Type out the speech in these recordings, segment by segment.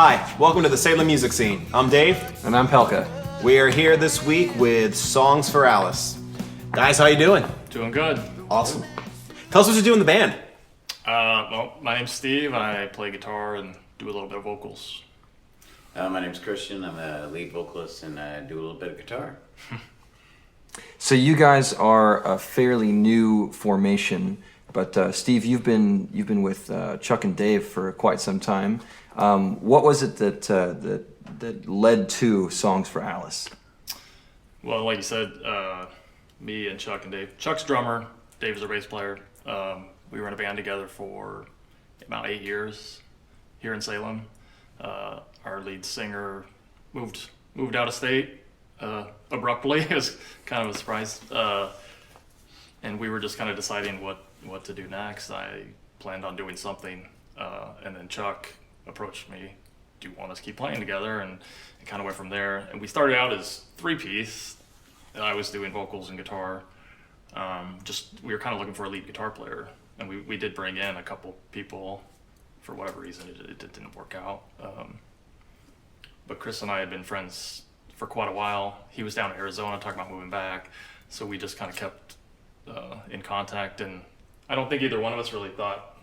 Hi, welcome to the Salem Music Scene. I'm Dave. And I'm Pelka. We are here this week with Songs for Alice. Guys, how you doing? Doing good. Awesome. Tell us what you do in the band. Well, my name's Steve. I play guitar and do a little bit of vocals. My name's Christian. I'm a lead vocalist and I do a little bit of guitar. So you guys are a fairly new formation, but Steve, you've been with Chuck and Dave for quite some time. What was it that led to Songs for Alice? Well, like you said, me and Chuck and Dave. Chuck's drummer. Dave's our bass player. We were in a band together for about 8 years here in Salem. Our lead singer moved out of state abruptly. It was kind of a surprise. And we were just kind of deciding what to do next. I planned on doing something, and then Chuck approached me, do you want us to keep playing together? And it kind of went from there. And we started out as three-piece. I was doing vocals and guitar. We were kind of looking for a lead guitar player. And we did bring in a couple people. For whatever reason, it didn't work out. But Chris and I had been friends for quite a while. He was down in Arizona talking about moving back. So we just kind of kept in contact. And I don't think either one of us really thought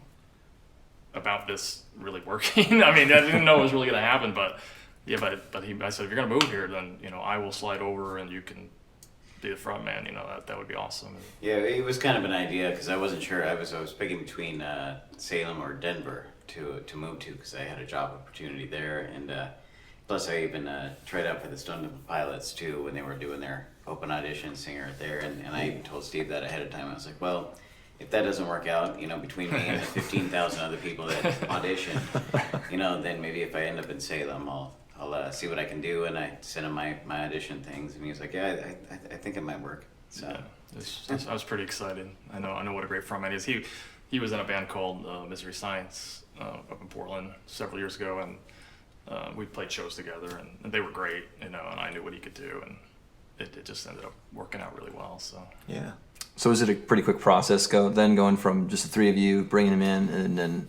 about this really working. I mean, I didn't know it was really going to happen, but I said, if you're going to move here, then, I will slide over and you can be the front man. That would be awesome. Yeah, it was kind of an idea because I wasn't sure. I was picking between Salem or Denver to move to because I had a job opportunity there, and plus I even tried out for the Stone Temple Pilots too when they were doing their open audition singer there, and I even told Steve that ahead of time. I was like, well, if that doesn't work out, between me and the 15,000 other people that audition, then maybe if I end up in Salem, I'll see what I can do. And I sent him my audition things, and he was like, yeah, I think it might work. So yeah, I was pretty excited. I know what a great frontman is. He was in a band called Misery Science up in Portland several years ago, and we played shows together, and they were great, and I knew what he could do, and it just ended up working out really well. So Yeah. So was it a pretty quick process going from just the three of you, bringing him in, and then,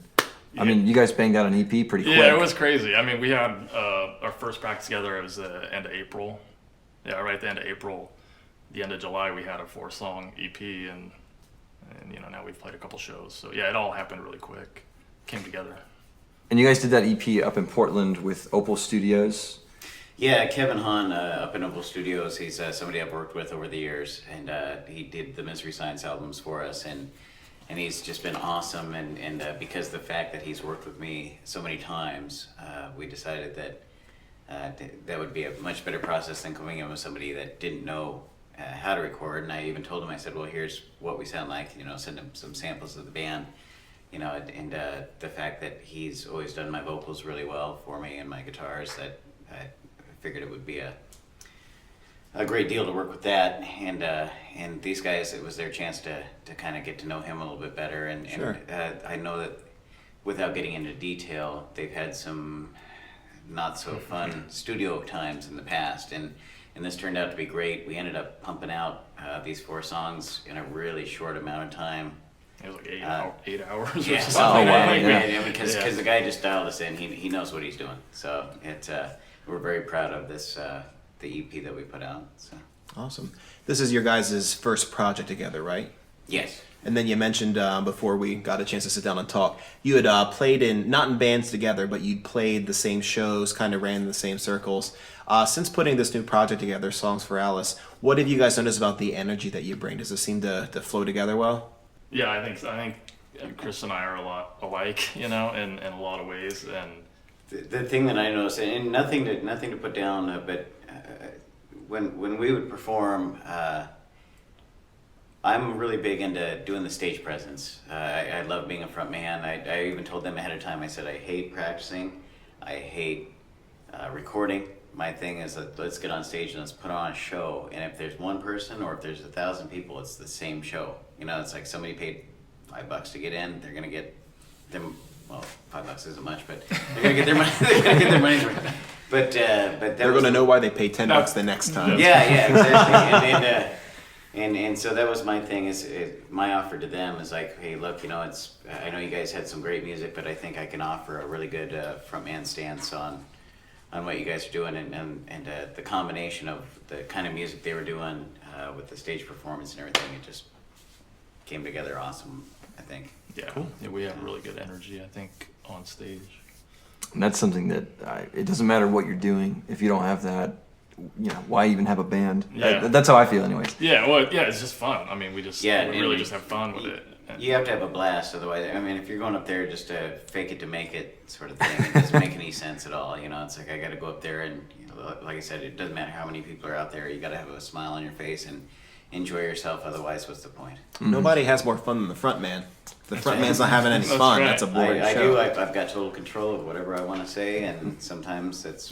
I mean, you guys banged out an EP pretty quick. Yeah, it was crazy. I mean, we had our first practice together. It was the end of April. Yeah, right at the end of April. The end of July, we had a 4-song EP, and now we've played a couple shows. So yeah, it all happened really quick. Came together. And you guys did that EP up in Portland with Opal Studios. yeah, Kevin Hahn up in Opal Studios. He's somebody I've worked with over the years, and he did the Misery Science albums for us, and he's just been awesome. And because of the fact that he's worked with me so many times, we decided that that would be a much better process than coming in with somebody that didn't know how to record. And I even told him, I said, well, here's what we sound like, send him some samples of the band, and the fact that he's always done my vocals really well for me and my guitars, that I figured it would be a great deal to work with that. And these guys, it was their chance to kind of get to know him a little bit better. And Sure. I know that without getting into detail, they've had some not so fun studio times in the past, and this turned out to be great. We ended up pumping out these 4 songs in a really short amount of time. It was like 8 hours. Yeah, or something. wow, yeah, because Yeah. the guy just dialed us in. He knows what he's doing. So we're very proud of this the EP that we put out. So Awesome. This is your guys' first project together, right? yes. And then you mentioned before we got a chance to sit down and talk, you had played not in bands together, but you'd played the same shows, kind of ran in the same circles. Since putting this new project together, Songs for Alice, what have you guys noticed about the energy that you bring? Does it seem to flow together well? Yeah, I think Chris and I are a lot alike, in a lot of ways. And The thing that I noticed, and nothing to put down, but when we would perform, I'm really big into doing the stage presence. I love being a front man. I even told them ahead of time, I said, I hate practicing. I hate recording. My thing is that let's get on stage and let's put on a show. And if there's one person or if there's 1,000 people, it's the same show. It's like somebody paid $5 to get in. They're going to get them, well, $5 isn't much, but they're going to get their money. They're going to get their money's worth. But that They're going to know why they paid $10 the next time. Yeah, exactly. And so that was my thing. My offer to them is like, hey, look, I know you guys had some great music, but I think I can offer a really good frontman stance on what you guys are doing, and the combination of the kind of music they were doing with the stage performance and everything. It just came together awesome, I think. Yeah, yeah, we have really good energy, I think, on stage. And that's something that it doesn't matter what you're doing if you don't have that. Why even have a band? Yeah. That's how I feel, anyways. Yeah, well, yeah, it's just fun. I mean, we really just have fun with it. You have to have a blast, otherwise, I mean, if you're going up there just to fake it to make it sort of thing, it doesn't make any sense at all. It's like I got to go up there and, like I said, it doesn't matter how many people are out there. You got to have a smile on your face and enjoy yourself. Otherwise, what's the point? Nobody has more fun than the front man. If the front man's not having any That's fun, right. that's a boring I show. do. I've got total control of whatever I want to say, and sometimes it's,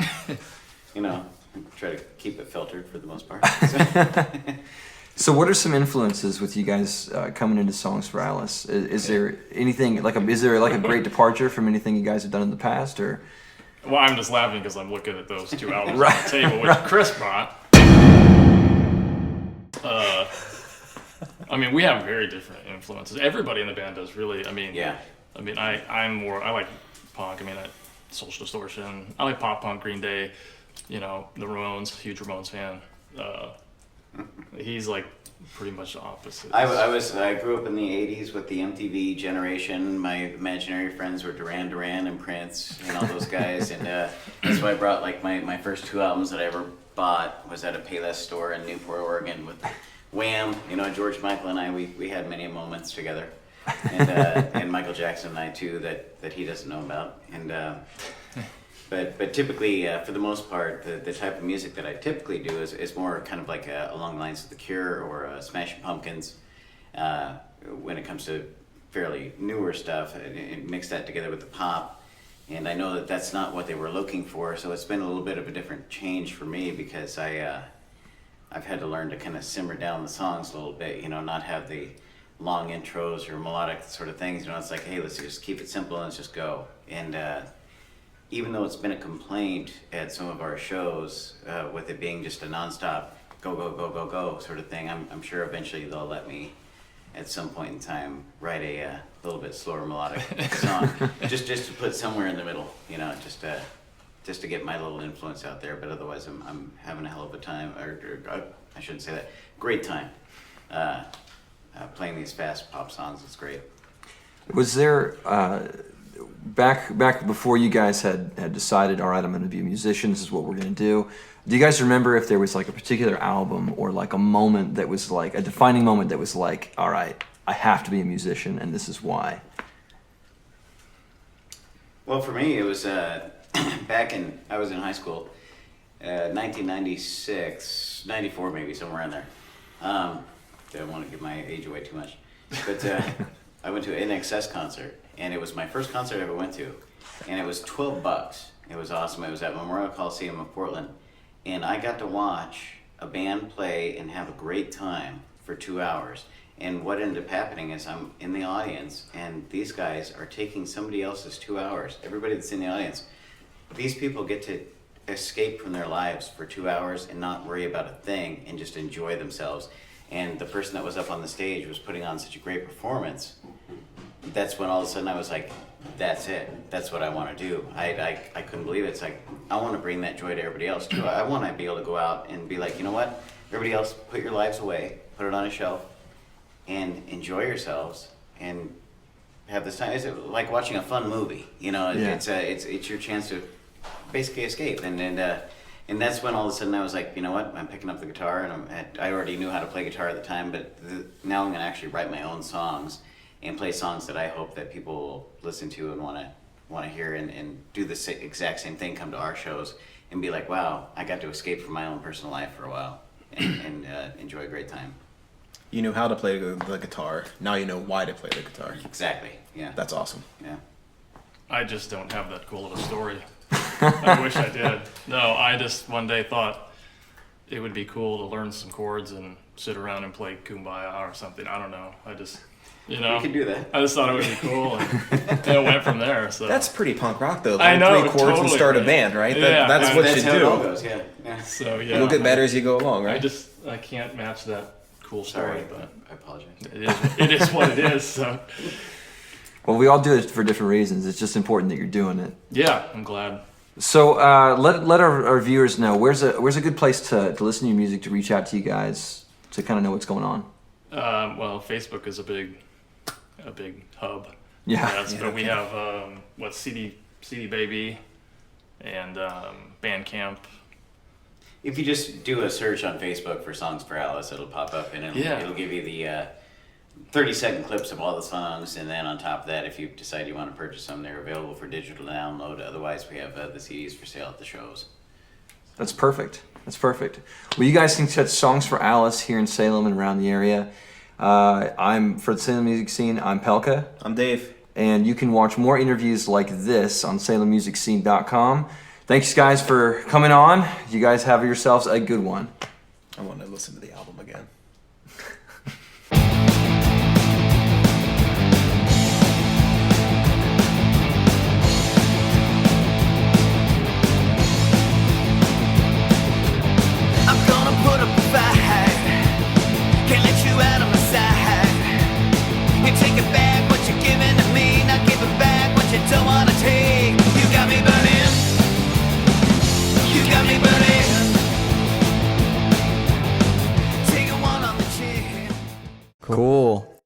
try to keep it filtered for the most part. So what are some influences with you guys coming into Songs for Alice? Is there anything is there a great departure from anything you guys have done in the past, or? Well, I'm just laughing because I'm looking at those 2 albums Right, on the table, which Chris brought. I mean, we have very different influences. Everybody in the band does, really. I mean, Yeah. I mean, I like punk. I mean, Social Distortion. I like pop punk, Green Day. The Ramones, huge Ramones fan. He's like pretty much the opposite. I grew up in the '80s with the MTV generation. My imaginary friends were Duran Duran and Prince and all those guys, and that's why I brought my first 2 albums that I ever bought was at a Payless store in Newport, Oregon with Wham. George Michael and I we had many moments together, and Michael Jackson and I too that he doesn't know about, and. But typically, for the most part, the type of music that I typically do is more kind of like along the lines of The Cure or Smashing Pumpkins. When it comes to fairly newer stuff, and mix that together with the pop. And I know that that's not what they were looking for, so it's been a little bit of a different change for me because I've had to learn to kind of simmer down the songs a little bit, not have the long intros or melodic sort of things. It's like, hey, let's just keep it simple and let's just go. And even though it's been a complaint at some of our shows, with it being just a nonstop go, go, go, go, go sort of thing, I'm sure eventually they'll let me, at some point in time, write a little bit slower melodic song, just to put somewhere in the middle, just to get my little influence out there. But otherwise, I'm having a hell of a time, or I shouldn't say that, great time, playing these fast pop songs. It's great. Was there back before you guys had decided, all right, I'm going to be a musician, this is what we're going to do, do you guys remember if there was a particular album or a moment that was a defining moment that was all right, I have to be a musician and this is why? Well, for me, it was I was in high school, 1996, 94 maybe, somewhere in there. Don't want to give my age away too much, but I went to an NXS concert. And it was my first concert I ever went to, and it was $12. It was awesome. It was at Memorial Coliseum of Portland, and I got to watch a band play and have a great time for 2 hours. And what ended up happening is I'm in the audience, and these guys are taking somebody else's 2 hours. Everybody that's in the audience, these people get to escape from their lives for 2 hours and not worry about a thing and just enjoy themselves. And the person that was up on the stage was putting on such a great performance. That's when all of a sudden I was like, that's it. That's what I want to do. I couldn't believe it. It's like, I want to bring that joy to everybody else too. I want to be able to go out and be like, you know what? Everybody else, put your lives away, put it on a shelf, and enjoy yourselves and have this time. It's like watching a fun movie. Yeah. It's your chance to basically escape. And that's when all of a sudden I was like, you know what? I'm picking up the guitar, and I already knew how to play guitar at the time, but now I'm going to actually write my own songs and play songs that I hope that people will listen to and want to hear, and do the exact same thing, come to our shows and be like, wow, I got to escape from my own personal life for a while and enjoy a great time. You knew how to play the guitar. Now you know why to play the guitar. Exactly, yeah. That's awesome. Yeah. I just don't have that cool of a story. I wish I did. No, I just one day thought it would be cool to learn some chords and sit around and play Kumbaya or something. I don't know. I just, We could do that. I just thought it would be cool, and it went from there. So That's pretty punk rock, though. I know, Play chords and totally, start a right? band, right? Yeah, That's I what mean, you That's how it all do. goes, yeah. So yeah, You'll get better as you go along, right? I can't match that cool story, Sorry, but I apologize. it is what it is. So Well, we all do it for different reasons. It's just important that you're doing it. yeah, I'm glad. So let our viewers know where's a good place to listen to your music, to reach out to you guys, to kind of know what's going on. Well, Facebook is a big hub. Yeah. Yes, but we have CD Baby and Bandcamp. If you just do a search on Facebook for Songs for Alice, it'll pop up and it'll give you the 30-second clips of all the songs, and then on top of that, if you decide you want to purchase them, they're available for digital download. Otherwise, we have the CDs for sale at the shows. That's perfect. That's perfect. Well, you guys can catch Songs for Alice here in Salem and around the area. I'm for the Salem music scene. I'm Pelka. I'm Dave. And you can watch more interviews like this on SalemMusicScene.com. Thanks, guys, for coming on. You guys have yourselves a good one. I want to listen to the album again.